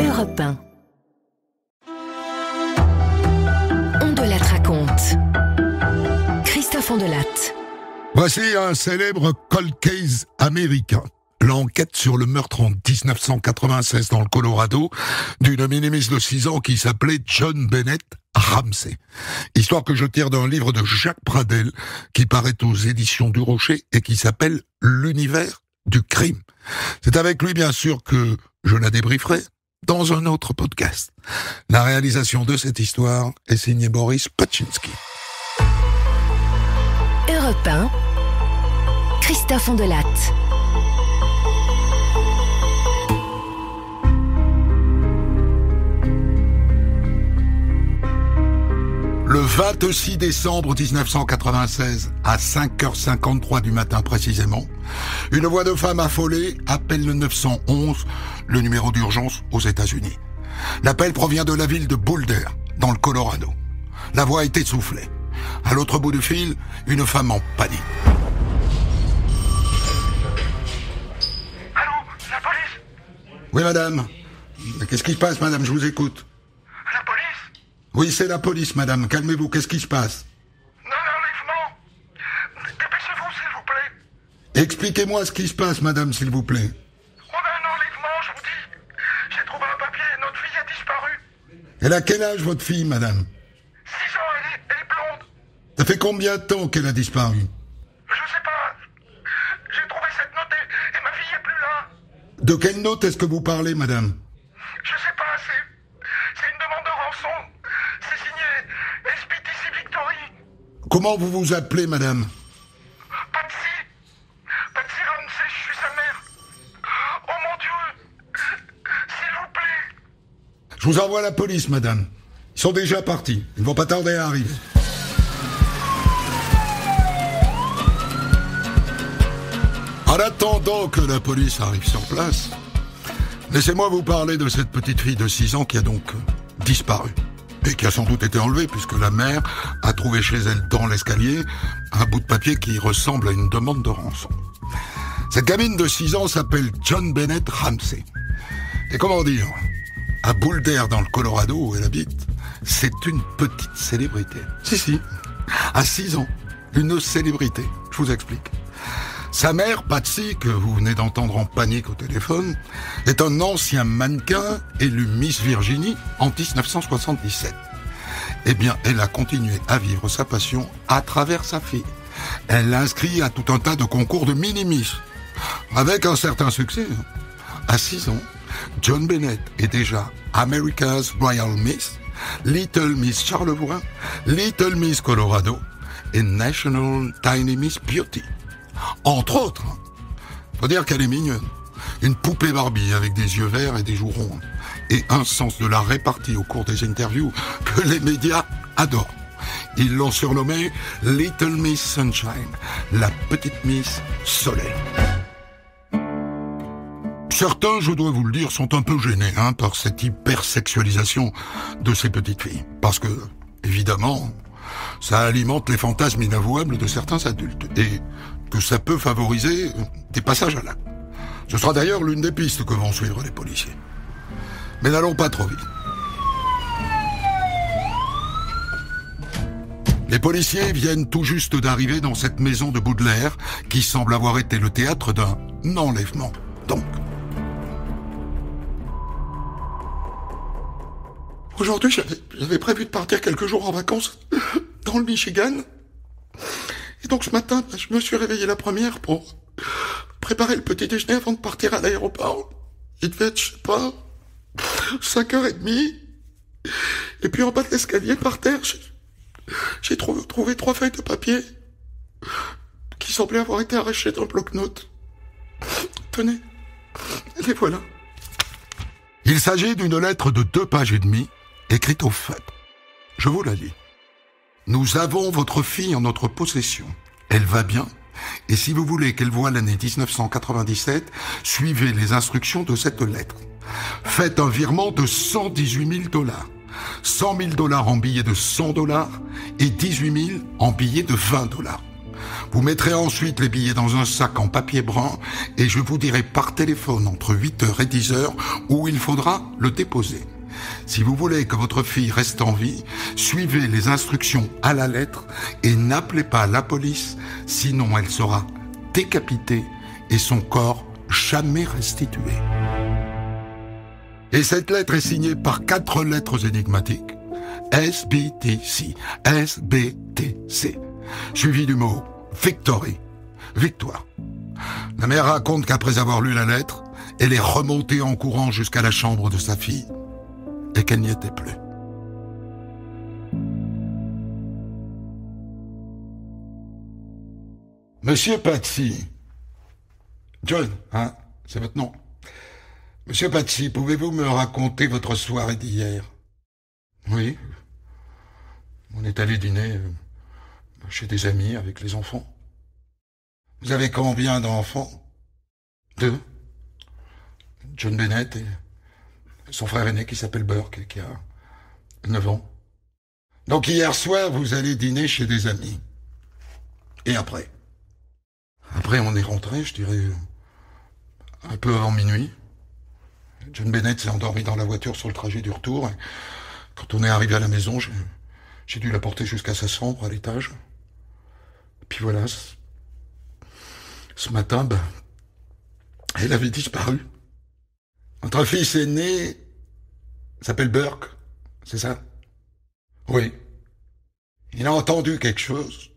Europe 1. On de la raconte. Christophe Ondelatte. Voici un célèbre cold case américain. L'enquête sur le meurtre en 1996 dans le Colorado d'une minimise de 6 ans qui s'appelait John Bennett Ramsey. Histoire que je tire d'un livre de Jacques Pradel qui paraît aux éditions du Rocher et qui s'appelle L'univers du crime. C'est avec lui bien sûr que je la débrieferai dans un autre podcast. La réalisation de cette histoire est signée Boris Paczynski. Europe 1. Christophe Ondelatte. Le 26 décembre 1996, à 5h53 du matin précisément, une voix de femme affolée appelle le 911, le numéro d'urgence aux États-Unis. L'appel provient de la ville de Boulder, dans le Colorado. La voix est essoufflée. À l'autre bout du fil, une femme en panique. Allô, la police? Oui, madame. Mais qu'est-ce qui se passe, madame? Je vous écoute. La police? Oui, c'est la police, madame. Calmez-vous. Qu'est-ce qui se passe? Non, enlèvement. Dépêchez-vous, s'il vous plaît. Expliquez-moi ce qui se passe, madame, s'il vous plaît. On a un enlèvement, je vous dis. J'ai trouvé un papier et notre fille a disparu. Elle a quel âge, votre fille, madame? 6 ans, elle est blonde. Ça fait combien de temps qu'elle a disparu? Je sais pas. J'ai trouvé cette note et ma fille est plus là. De quelle note est-ce que vous parlez, madame? Je sais pas, c'est une demande de rançon. C'est signé SPTC Victory. Comment vous vous appelez, madame? Patsy Ramsey, je suis sa mère. Oh mon Dieu. S'il vous plaît. Je vous envoie la police, madame. Ils sont déjà partis. Ils ne vont pas tarder à arriver. En attendant que la police arrive sur place, laissez-moi vous parler de cette petite fille de 6 ans qui a donc disparu. Et qui a sans doute été enlevée puisque la mère a trouvé chez elle dans l'escalier un bout de papier qui ressemble à une demande de rançon. Cette gamine de 6 ans s'appelle John Bennett Ramsey. Et comment dire, à Boulder dans le Colorado où elle habite, c'est une petite célébrité. Si, à 6 ans, une célébrité. Je vous explique. Sa mère, Patsy, que vous venez d'entendre en panique au téléphone, est un ancien mannequin élu Miss Virginie en 1977. Eh bien, elle a continué à vivre sa passion à travers sa fille. Elle l'a inscrit à tout un tas de concours de mini-miss, avec un certain succès. À 6 ans, John Bennett est déjà America's Royal Miss, Little Miss Charlevoix, Little Miss Colorado et National Tiny Miss Beauty. Entre autres, faut dire qu'elle est mignonne. Une poupée Barbie avec des yeux verts et des joues rondes. Et un sens de la répartie au cours des interviews que les médias adorent. Ils l'ont surnommée Little Miss Sunshine, la petite Miss Soleil. Certains, je dois vous le dire, sont un peu gênés par cette hypersexualisation de ces petites filles. Parce que, évidemment, ça alimente les fantasmes inavouables de certains adultes. Et que ça peut favoriser des passages à l'acte. Ce sera d'ailleurs l'une des pistes que vont suivre les policiers. Mais n'allons pas trop vite. Les policiers viennent tout juste d'arriver dans cette maison de Boulder qui semble avoir été le théâtre d'un enlèvement. Donc, aujourd'hui, j'avais prévu de partir quelques jours en vacances dans le Michigan. Et donc ce matin, je me suis réveillé la première pour préparer le petit déjeuner avant de partir à l'aéroport. Il devait être, je sais pas, 5h30. Et puis en bas de l'escalier, par terre, j'ai trouvé 3 feuilles de papier qui semblaient avoir été arrachées d'un bloc-notes. Tenez, les voilà. Il s'agit d'une lettre de 2 pages et demie, écrite au feutre. Je vous la lis. Nous avons votre fille en notre possession. Elle va bien. Et si vous voulez qu'elle voie l'année 1997, suivez les instructions de cette lettre. Faites un virement de $118 000. $100 000 en billets de $100 et 18 000 en billets de $20. Vous mettrez ensuite les billets dans un sac en papier brun et je vous dirai par téléphone entre 8h et 10h où il faudra le déposer. Si vous voulez que votre fille reste en vie, suivez les instructions à la lettre et n'appelez pas la police, sinon elle sera décapitée et son corps jamais restitué. Et cette lettre est signée par 4 lettres énigmatiques. SBTC, SBTC, suivi du mot Victory, victoire. La mère raconte qu'après avoir lu la lettre, elle est remontée en courant jusqu'à la chambre de sa fille et qu'elle n'y était plus. Monsieur Patsy, John, hein, c'est votre nom. Monsieur Patsy, pouvez-vous me raconter votre soirée d'hier? Oui. On est allé dîner chez des amis avec les enfants. Vous avez combien d'enfants? 2. John Bennett et son frère aîné qui s'appelle Burke et qui a 9 ans. Donc hier soir, vous allez dîner chez des amis. Et après? Après, on est rentré, je dirais, un peu avant minuit. John Bennett s'est endormi dans la voiture sur le trajet du retour. Et quand on est arrivé à la maison, j'ai dû la porter jusqu'à sa chambre à l'étage. Puis voilà, ce matin, elle avait disparu. Notre fils aîné s'appelle Burke, c'est ça? Oui. Il a entendu quelque chose.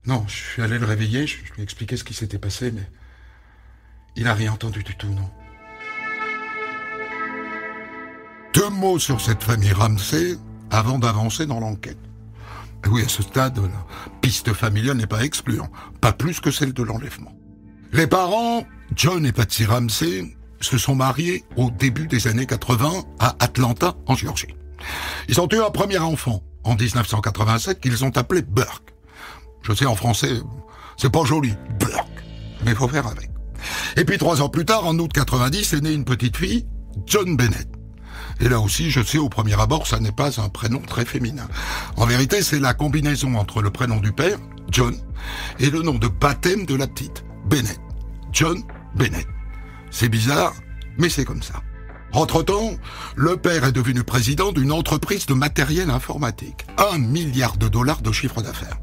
Non, je suis allé le réveiller, je lui ai expliqué ce qui s'était passé, mais il n'a rien entendu du tout, non. 2 mots sur cette famille Ramsey avant d'avancer dans l'enquête. Oui, à ce stade, la piste familiale n'est pas exclue, pas plus que celle de l'enlèvement. Les parents, John et Patsy Ramsey, se sont mariés au début des années 80 à Atlanta, en Géorgie. Ils ont eu un premier enfant en 1987 qu'ils ont appelé Burke. Je sais, en français, c'est pas joli, Burke, mais il faut faire avec. Et puis 3 ans plus tard, en août 90, est née une petite fille, John Bennett. Et là aussi, je sais, au premier abord, ça n'est pas un prénom très féminin. En vérité, c'est la combinaison entre le prénom du père, John, et le nom de baptême de la petite, Bennett. John Bennett. C'est bizarre, mais c'est comme ça. Entre-temps, le père est devenu président d'une entreprise de matériel informatique. $1 milliard de chiffre d'affaires.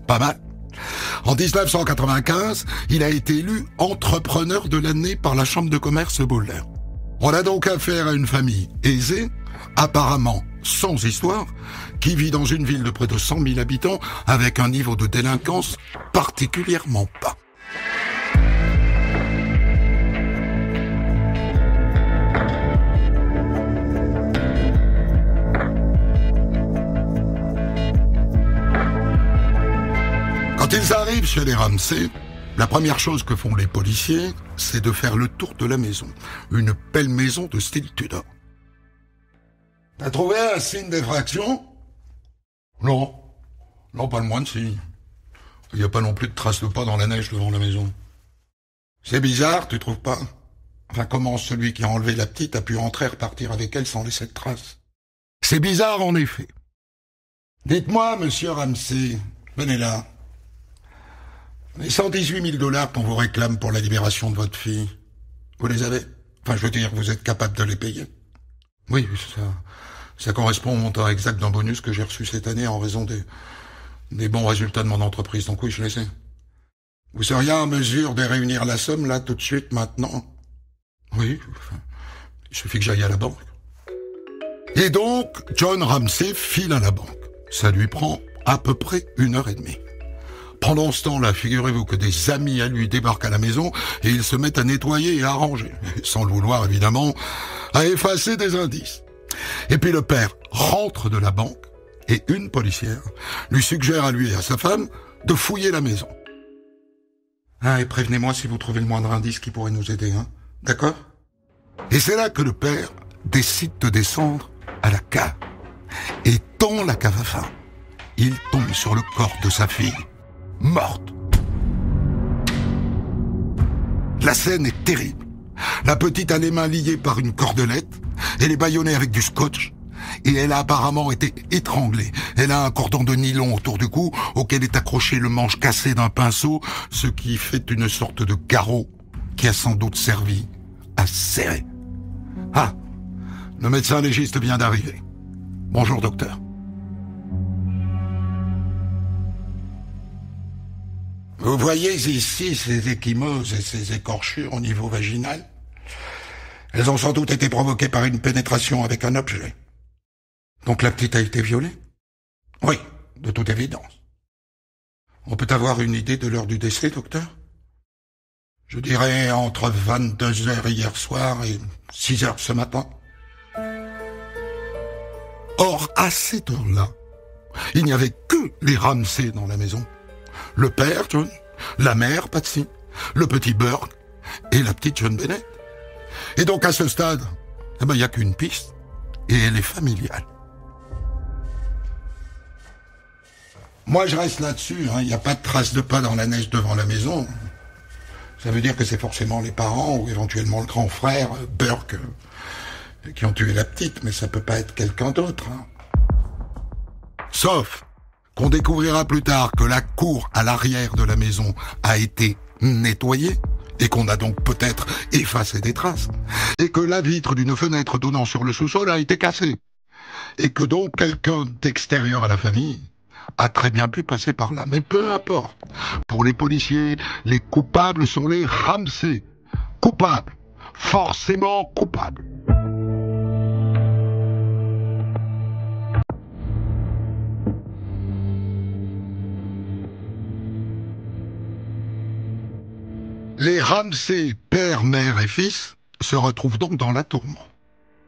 Pas mal. En 1995, il a été élu entrepreneur de l'année par la Chambre de commerce Boulder. On a donc affaire à une famille aisée, apparemment sans histoire, qui vit dans une ville de près de 100 000 habitants avec un niveau de délinquance particulièrement bas. Quand ils arrivent chez les Ramsey, la première chose que font les policiers, c'est de faire le tour de la maison. Une belle maison de style Tudor. T'as trouvé un signe d'effraction? Non. Non, pas le moindre signe. Il n'y a pas non plus de traces de pas dans la neige devant la maison. C'est bizarre, tu trouves pas? Enfin, comment celui qui a enlevé la petite a pu entrer et repartir avec elle sans laisser de traces? C'est bizarre, en effet. Dites-moi, monsieur Ramsey, venez là. Les $118 000 qu'on vous réclame pour la libération de votre fille, vous les avez? Enfin, je veux dire, vous êtes capable de les payer? Oui, ça correspond au montant exact d'un bonus que j'ai reçu cette année en raison des bons résultats de mon entreprise. Donc oui, je les ai. Vous seriez en mesure de réunir la somme, là, tout de suite, maintenant? Oui, enfin, il suffit que j'aille à la banque. Et donc, John Ramsey file à la banque. Ça lui prend à peu près 1h30. Pendant ce temps-là, figurez-vous que des amis à lui débarquent à la maison et ils se mettent à nettoyer et à ranger, sans le vouloir évidemment, à effacer des indices. Et puis le père rentre de la banque et une policière lui suggère à lui et à sa femme de fouiller la maison. Ah, et prévenez-moi si vous trouvez le moindre indice qui pourrait nous aider, hein, d'accord? Et c'est là que le père décide de descendre à la cave. Et dans la cave à faim, il tombe sur le corps de sa fille, morte. La scène est terrible. La petite a les mains liées par une cordelette, elle est bâillonnée avec du scotch, et elle a apparemment été étranglée. Elle a un cordon de nylon autour du cou auquel est accroché le manche cassé d'un pinceau, ce qui fait une sorte de garrot qui a sans doute servi à serrer. Ah, le médecin légiste vient d'arriver. Bonjour, docteur. Vous voyez ici ces ecchymoses et ces écorchures au niveau vaginal? Elles ont sans doute été provoquées par une pénétration avec un objet. Donc la petite a été violée? Oui, de toute évidence. On peut avoir une idée de l'heure du décès, docteur? Je dirais entre 22h hier soir et 6h ce matin. Or, à cette heure-là, il n'y avait que les Ramsay dans la maison. Le père, John, la mère, Patsy, le petit Burke et la petite John Bennett. Et donc à ce stade, il n'y a qu'une piste, et elle est familiale. Moi je reste là-dessus, il n'y a pas de trace de pas dans la neige devant la maison. Ça veut dire que c'est forcément les parents ou éventuellement le grand frère, Burke, qui ont tué la petite, mais ça peut pas être quelqu'un d'autre. Sauf qu'on découvrira plus tard que la cour à l'arrière de la maison a été nettoyée et qu'on a donc peut-être effacé des traces, et que la vitre d'une fenêtre donnant sur le sous-sol a été cassée, et que donc quelqu'un d'extérieur à la famille a très bien pu passer par là. Mais peu importe. Pour les policiers, les coupables sont les Ramsay. Coupables. Forcément coupables. Les Ramsay, père, mère et fils, se retrouvent donc dans la tourmente.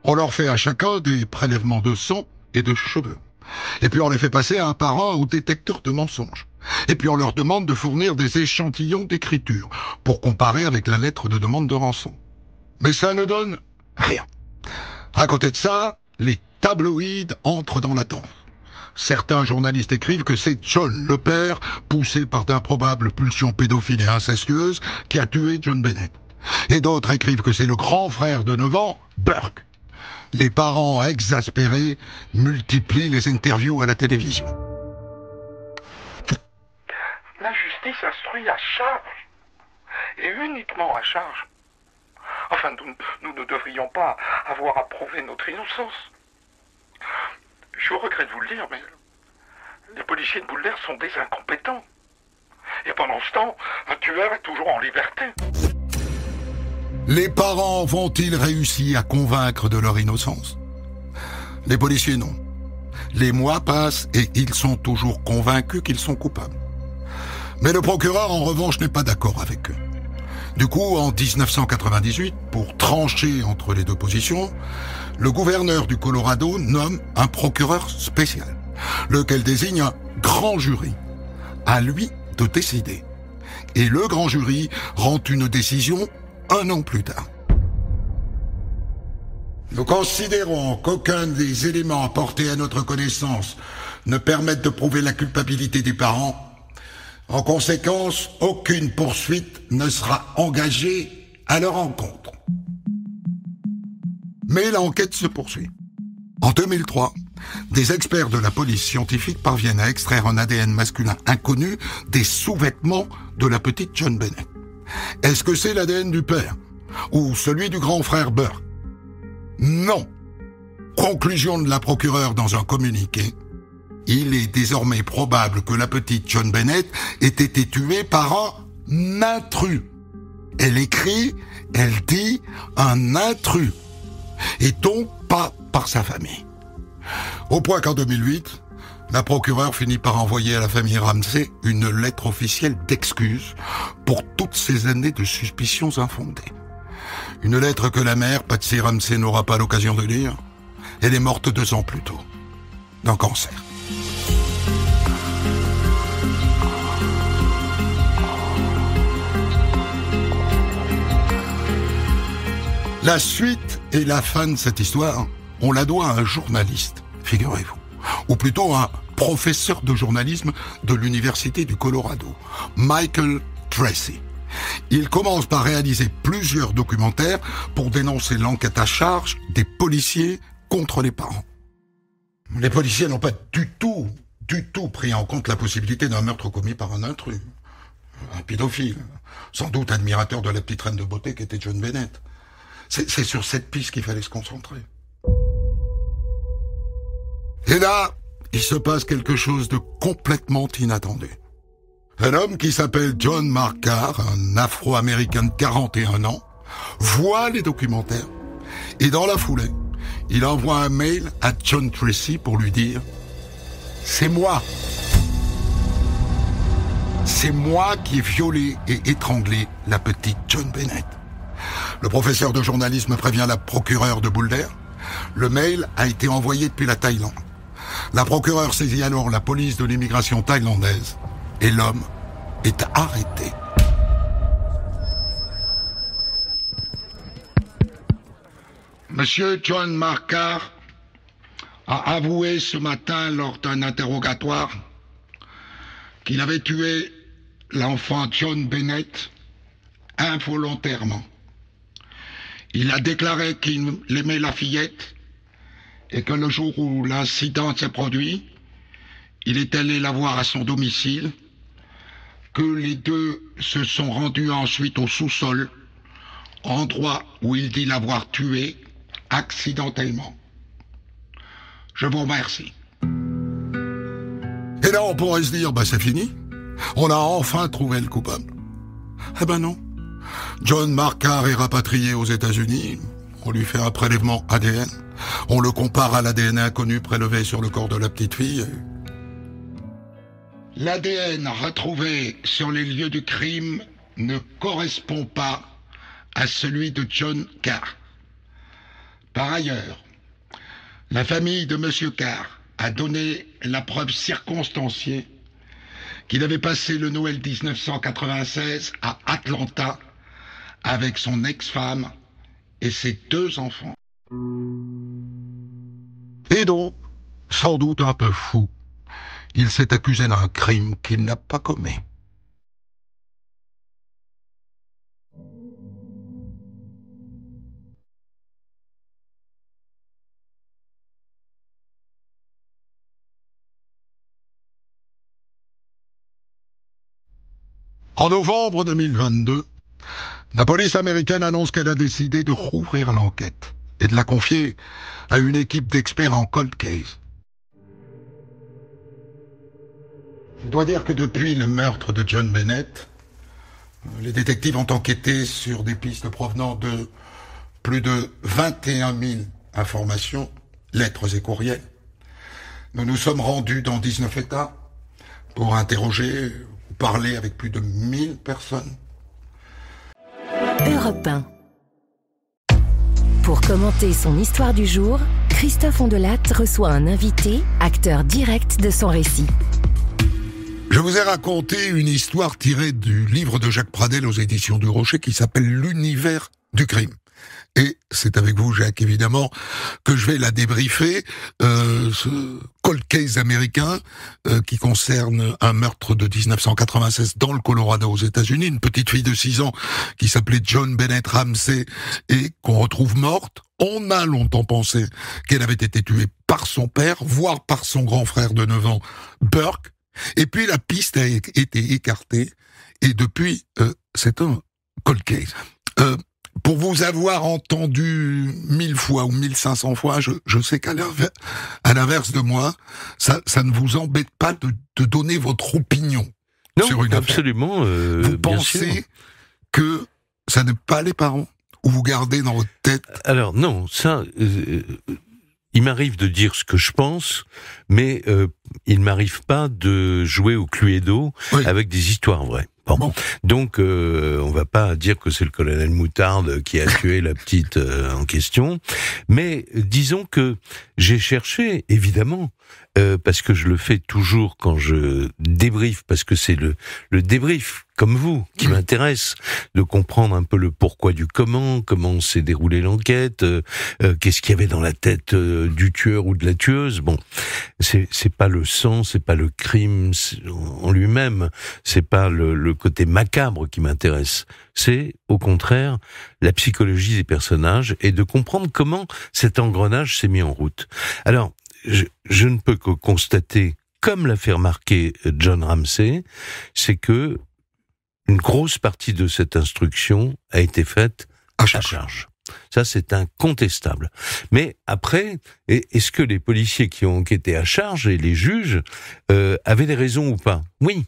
On leur fait à chacun des prélèvements de sang et de cheveux. Et puis on les fait passer un par un au détecteur de mensonges. Et puis on leur demande de fournir des échantillons d'écriture pour comparer avec la lettre de demande de rançon. Mais ça ne donne rien. À côté de ça, les tabloïds entrent dans la danse. Certains journalistes écrivent que c'est John, le père, poussé par d'improbables pulsions pédophiles et incestueuses, qui a tué John Bennett. Et d'autres écrivent que c'est le grand frère de 9 ans, Burke. Les parents exaspérés multiplient les interviews à la télévision. La justice instruit à charge. Et uniquement à charge. Enfin, nous ne devrions pas avoir à prouver notre innocence. Je regrette de vous le dire, mais les policiers de Boulder sont des incompétents. Et pendant ce temps, un tueur est toujours en liberté. Les parents vont-ils réussir à convaincre de leur innocence? Les policiers, non. Les mois passent et ils sont toujours convaincus qu'ils sont coupables. Mais le procureur, en revanche, n'est pas d'accord avec eux. Du coup, en 1998, pour trancher entre les deux positions, le gouverneur du Colorado nomme un procureur spécial, lequel désigne un grand jury. À lui de décider. Et le grand jury rend une décision 1 an plus tard. Nous considérons qu'aucun des éléments apportés à notre connaissance ne permettent de prouver la culpabilité des parents. En conséquence, aucune poursuite ne sera engagée à leur encontre. Mais l'enquête se poursuit. En 2003, des experts de la police scientifique parviennent à extraire un ADN masculin inconnu des sous-vêtements de la petite John Bennett. Est-ce que c'est l'ADN du père ou celui du grand frère Burke? Non. Conclusion de la procureure dans un communiqué. Il est désormais probable que la petite John Bennett ait été tuée par un intrus. Elle écrit, elle dit un intrus. Et donc pas par sa famille. Au point qu'en 2008, la procureure finit par envoyer à la famille Ramsay une lettre officielle d'excuse pour toutes ces années de suspicions infondées. Une lettre que la mère, Patsy Ramsay, n'aura pas l'occasion de lire. Elle est morte 2 ans plus tôt, d'un cancer. La suite et la fin de cette histoire, on la doit à un journaliste, figurez-vous. Ou plutôt un professeur de journalisme de l'Université du Colorado, Michael Tracy. Il commence par réaliser plusieurs documentaires pour dénoncer l'enquête à charge des policiers contre les parents. Les policiers n'ont pas du tout pris en compte la possibilité d'un meurtre commis par un intrus. Un pédophile, sans doute admirateur de la petite reine de beauté qu'était John Bennett. C'est sur cette piste qu'il fallait se concentrer. Et là, il se passe quelque chose de complètement inattendu. Un homme qui s'appelle John Mark Karr, un Afro-Américain de 41 ans, voit les documentaires et dans la foulée, il envoie un mail à John Tracy pour lui dire « C'est moi. C'est moi qui ai violé et étranglé la petite John Bennett. » Le professeur de journalisme prévient la procureure de Boulder. Le mail a été envoyé depuis la Thaïlande. La procureure saisit alors la police de l'immigration thaïlandaise et l'homme est arrêté. Monsieur John Mark Karr a avoué ce matin lors d'un interrogatoire qu'il avait tué l'enfant John Bennett involontairement. Il a déclaré qu'il aimait la fillette et que le jour où l'incident s'est produit, il est allé la voir à son domicile, que les deux se sont rendus ensuite au sous-sol, endroit où il dit l'avoir tuée accidentellement. Je vous remercie. Et là, on pourrait se dire, c'est fini. On a enfin trouvé le coupable. Eh ben non. John Mark Karr est rapatrié aux États-Unis. On lui fait un prélèvement ADN. On le compare à l'ADN inconnu prélevé sur le corps de la petite fille. L'ADN retrouvé sur les lieux du crime ne correspond pas à celui de John Karr. Par ailleurs, la famille de M. Karr a donné la preuve circonstanciée qu'il avait passé le Noël 1996 à Atlanta avec son ex-femme et ses 2 enfants. Et donc, sans doute un peu fou, il s'est accusé d'un crime qu'il n'a pas commis. En novembre 2022, la police américaine annonce qu'elle a décidé de rouvrir l'enquête et de la confier à une équipe d'experts en cold case. Je dois dire que depuis le meurtre de John Bennett, les détectives ont enquêté sur des pistes provenant de plus de 21 000 informations, lettres et courriels. Nous nous sommes rendus dans 19 États pour interroger ou parler avec plus de 1000 personnes. Europe 1. Pour commenter son histoire du jour, Christophe Ondelatte reçoit un invité, acteur direct de son récit. Je vous ai raconté une histoire tirée du livre de Jacques Pradel aux éditions du Rocher qui s'appelle L'univers du crime. Et c'est avec vous, Jacques, évidemment, que je vais la débriefer, ce cold case américain qui concerne un meurtre de 1996 dans le Colorado aux États-Unis, une petite fille de 6 ans qui s'appelait John Bennett Ramsey et qu'on retrouve morte. On a longtemps pensé qu'elle avait été tuée par son père, voire par son grand frère de 9 ans, Burke. Et puis la piste a été écartée et depuis, c'est un cold case. Pour vous avoir entendu 1000 fois ou 1500 fois, je sais qu'à l'inverse de moi, ça ne vous embête pas de donner votre opinion sur une affaire. Absolument. Vous pensez que ça n'est pas les parents ou vous gardez dans votre tête? Alors non, ça, il m'arrive de dire ce que je pense, mais il m'arrive pas de jouer au Cluedo avec des histoires vraies. Bon. Donc, on va pas dire que c'est le colonel Moutarde qui a tué la petite en question, mais disons que j'ai cherché, évidemment, parce que je le fais toujours quand je débriefe, parce que c'est le débrief, comme vous, qui m'intéresse, de comprendre un peu le pourquoi du comment s'est déroulée l'enquête, qu'est-ce qu'il y avait dans la tête du tueur ou de la tueuse. Bon, c'est pas le sang, c'est pas le crime en lui-même, c'est pas le côté macabre qui m'intéresse. C'est, au contraire, la psychologie des personnages et de comprendre comment cet engrenage s'est mis en route. Alors, je ne peux que constater, comme l'a fait remarquer John Ramsey, c'est que une grosse partie de cette instruction a été faite à charge. Ça, c'est incontestable. Mais après, est-ce que les policiers qui ont enquêté à charge et les juges avaient des raisons ou pas ? Oui,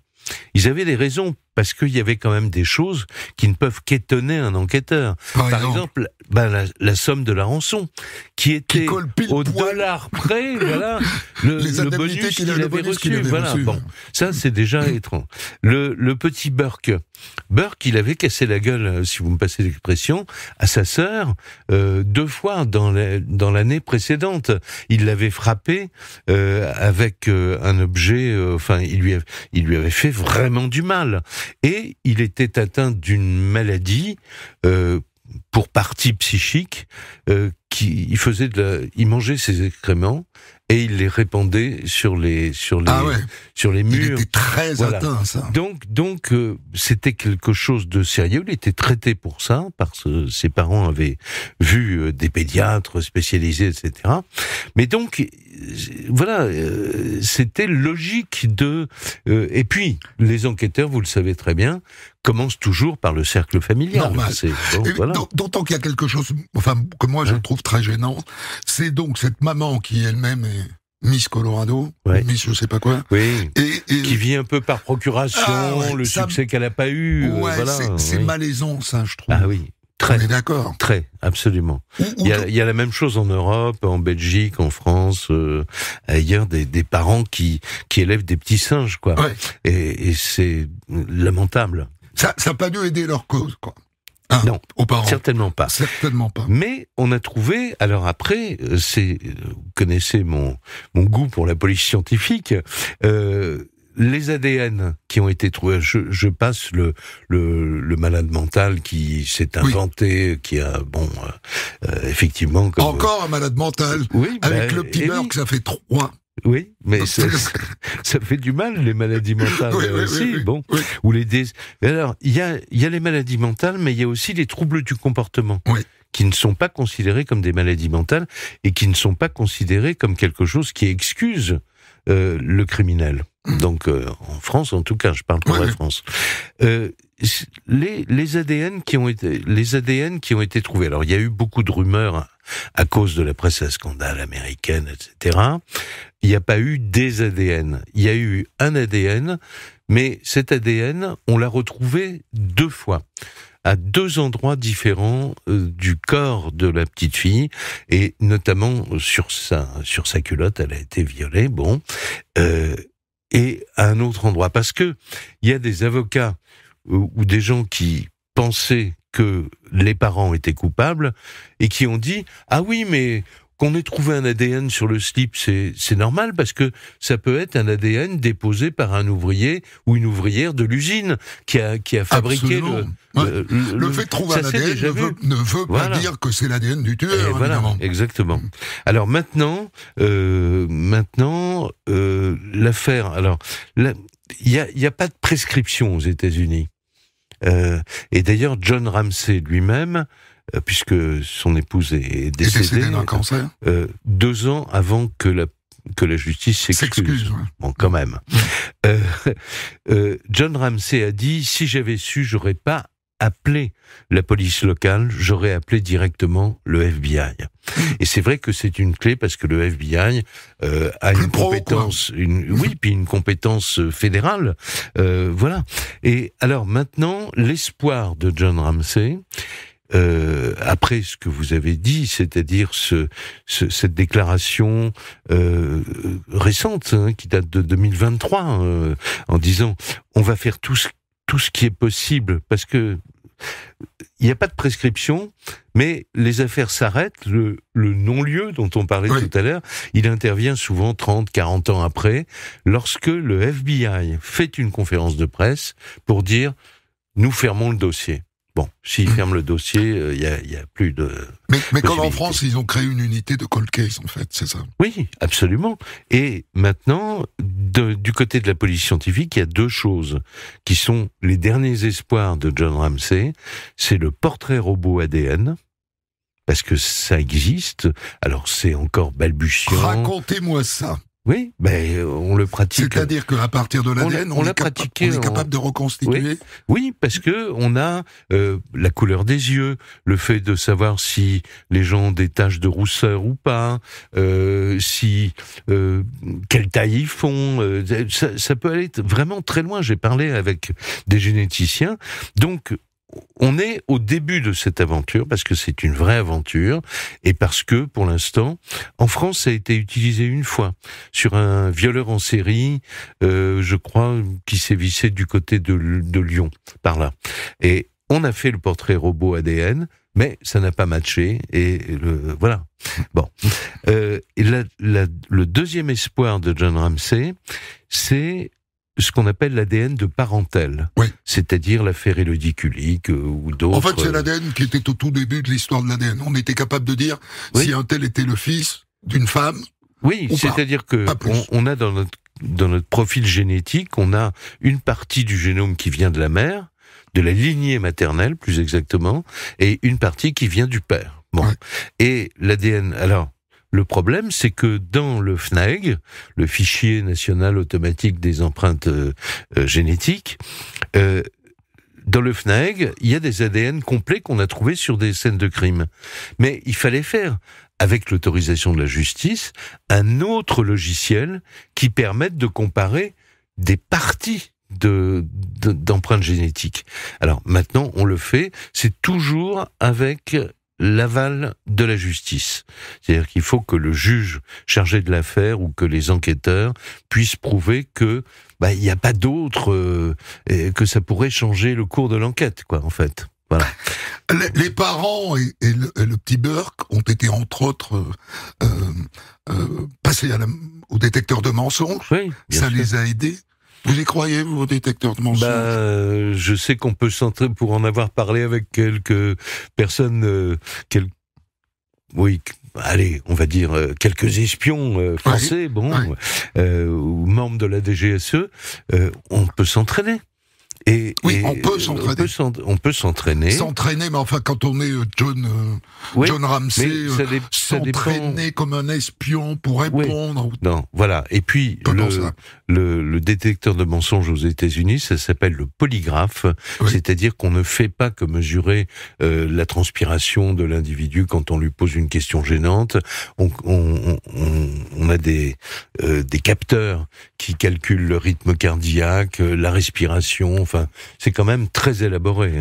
ils avaient des raisons, parce qu'il y avait quand même des choses qui ne peuvent qu'étonner un enquêteur. Par exemple, la somme de la rançon, qui était au dollar près, voilà, le bonus qu'il avait reçu. Voilà, bon, ça c'est déjà étrange. Le petit Burke, il avait cassé la gueule, si vous me passez l'expression, à sa sœur 2 fois dans l'année précédente. Il l'avait frappé avec un objet, enfin, il lui avait fait vraiment du mal. Et il était atteint d'une maladie, pour partie psychique, il mangeait ses excréments et il les répandait sur les murs. Il était très atteint, ça. Donc c'était quelque chose de sérieux. Il était traité pour ça, parce que ses parents avaient vu des pédiatres spécialisés, etc. Mais donc, voilà, c'était logique de... et puis, les enquêteurs, vous le savez très bien, commencent toujours par le cercle familial. Normal. Voilà. D'autant qu'il y a quelque chose, que moi je trouve très gênant, c'est donc cette maman qui elle-même est Miss Colorado, Miss je sais pas quoi, et qui vit un peu par procuration, le succès qu'elle n'a pas eu. C'est malaisant, ça, je trouve. Ah oui. Très, on est d'accord. Très, absolument. Il y a la même chose en Europe, en Belgique, en France, ailleurs, des parents qui élèvent des petits singes, quoi. Ouais. Et c'est lamentable. Ça n'a pas dû aider leur cause, quoi. Non, aux parents. Certainement pas. Certainement pas. Mais on a trouvé, alors après, vous connaissez mon goût pour la police scientifique, les ADN qui ont été trouvés, je passe le malade mental qui s'est inventé, qui a, effectivement... Encore un malade mental, avec le petit Burke, ça fait 3. Oui, mais ça fait du mal, les maladies mentales aussi, ou alors, il y a les maladies mentales, mais il y a aussi les troubles du comportement. Qui ne sont pas considérés comme des maladies mentales et qui ne sont pas considérés comme quelque chose qui excuse le criminel. Donc, en France, en tout cas, je parle pour la France. Les ADN qui ont été trouvés. Alors, il y a eu beaucoup de rumeurs à cause de la presse à scandale américaine, etc. Il n'y a pas eu des ADN. Il y a eu un ADN, mais cet ADN, on l'a retrouvé 2 fois. À 2 endroits différents du corps de la petite fille, et notamment sur sa culotte, elle a été violée, et à un autre endroit. Parce que il y a des avocats ou des gens qui pensaient que les parents étaient coupables, et qui ont dit « Ah oui, mais... » qu'on ait trouvé un ADN sur le slip, c'est normal, parce que ça peut être un ADN déposé par un ouvrier ou une ouvrière de l'usine qui a fabriqué le fait de trouver un ADN ne veut pas dire que c'est l'ADN du tueur, évidemment. Exactement. Alors maintenant, l'affaire... Alors, il y a pas de prescription aux États-Unis. Et d'ailleurs, John Ramsey lui-même, puisque son épouse est décédée d'un cancer, 2 ans avant que la justice s'excuse. Bon, quand même. John Ramsey a dit, si j'avais su, j'aurais pas appelé la police locale, j'aurais appelé directement le FBI. Et c'est vrai que c'est une clé, parce que le FBI a une compétence, puis une compétence fédérale, voilà. Et alors maintenant, l'espoir de John Ramsey, après ce que vous avez dit, c'est-à-dire cette déclaration récente, qui date de 2023, en disant on va faire tout ce qui est possible, parce que il n'y a pas de prescription, mais les affaires s'arrêtent. Le non-lieu dont on parlait tout à l'heure, il intervient souvent 30, 40 ans après, lorsque le FBI fait une conférence de presse pour dire « nous fermons le dossier ». Bon, s'ils ferment le dossier, il y a plus de... Mais comme en France, ils ont créé une unité de cold case, en fait, c'est ça? Oui, absolument. Et maintenant, du côté de la police scientifique, il y a 2 choses qui sont les derniers espoirs de John Ramsey. C'est le portrait robot ADN, parce que ça existe. Alors c'est encore balbutiant. Racontez-moi ça. Oui, on le pratique. C'est-à-dire qu'à partir de l'ADN, on est capable de reconstituer. Oui, parce que on a la couleur des yeux, le fait de savoir si les gens ont des taches de rousseur ou pas, si quelle taille ils font. Ça peut aller vraiment très loin. J'ai parlé avec des généticiens, donc. On est au début de cette aventure, parce que c'est une vraie aventure, et parce que, pour l'instant, en France, ça a été utilisé une fois, sur un violeur en série, je crois, qui sévissait du côté de Lyon, par là. Et on a fait le portrait robot ADN, mais ça n'a pas matché, et voilà. Bon. Le deuxième espoir de John Ramsay, c'est ce qu'on appelle l'ADN de parentèle, c'est-à-dire l'affaire Élodie Kulik ou d'autres. En fait, c'est l'ADN qui était au tout début de l'histoire de l'ADN. On était capable de dire si un tel était le fils d'une femme. Oui, c'est-à-dire que on a dans notre profil génétique, on a une partie du génome qui vient de la mère, de la lignée maternelle plus exactement, et une partie qui vient du père. Bon, et l'ADN. Alors. Le problème, c'est que dans le FNAEG, le fichier national automatique des empreintes génétiques, dans le FNAEG, il y a des ADN complets qu'on a trouvés sur des scènes de crime. Mais il fallait faire, avec l'autorisation de la justice, un autre logiciel qui permette de comparer des parties d'empreintes génétiques. Alors maintenant, on le fait, c'est toujours avec l'aval de la justice. C'est-à-dire qu'il faut que le juge chargé de l'affaire ou que les enquêteurs puissent prouver que il n'y a pas d'autre, que ça pourrait changer le cours de l'enquête, quoi, en fait. Voilà. Les parents et le petit Burke ont été, entre autres, passés au détecteur de mensonges. Oui, ça les a aidés. Vous y croyez, vous, au détecteur de mensonges? Je sais qu'on peut s'entrer pour en avoir parlé avec quelques personnes, oui, allez, on va dire quelques espions français, ou membres de la DGSE, on peut s'entraîner. On peut s'entraîner. On peut s'entraîner. S'entraîner, mais enfin, quand on est John Ramsay, s'entraîner comme un espion pour répondre. Non, voilà. Et puis, le détecteur de mensonges aux États-Unis, ça s'appelle le polygraphe. C'est-à-dire qu'on ne fait pas que mesurer la transpiration de l'individu quand on lui pose une question gênante. On a des capteurs qui calculent le rythme cardiaque, la respiration. Enfin, c'est quand même très élaboré,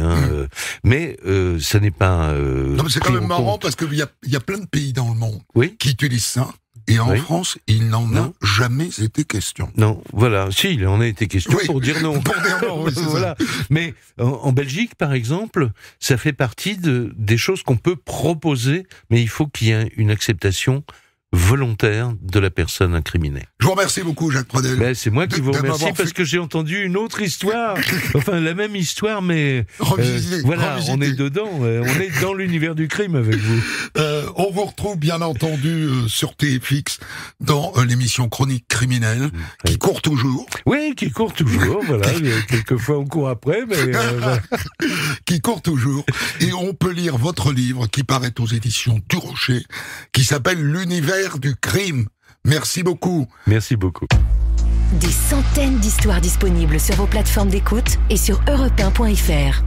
mais ça n'est pas. Non, mais c'est quand même marrant parce qu'il y a plein de pays dans le monde qui utilisent ça. Et en France, il n'en a jamais été question. Non, voilà. Si, il en a été question pour dire non. Pour dire non, c'est voilà. Ça. Mais en Belgique, par exemple, ça fait partie des choses qu'on peut proposer, mais il faut qu'il y ait une acceptation volontaire de la personne incriminée. Je vous remercie beaucoup, Jacques Pradel. C'est moi qui vous remercie parce que j'ai entendu une autre histoire, enfin la même histoire, mais revisité. On est dedans, on est dans l'univers du crime avec vous. On vous retrouve bien entendu sur TFX dans l'émission Chronique criminelle, qui court toujours. Oui, qui court toujours, voilà. Quelquefois on court après, mais... qui court toujours. Et on peut lire votre livre qui paraît aux éditions du Rocher, qui s'appelle L'univers du crime. Merci beaucoup. Merci beaucoup. Des centaines d'histoires disponibles sur vos plateformes d'écoute et sur europe1.fr.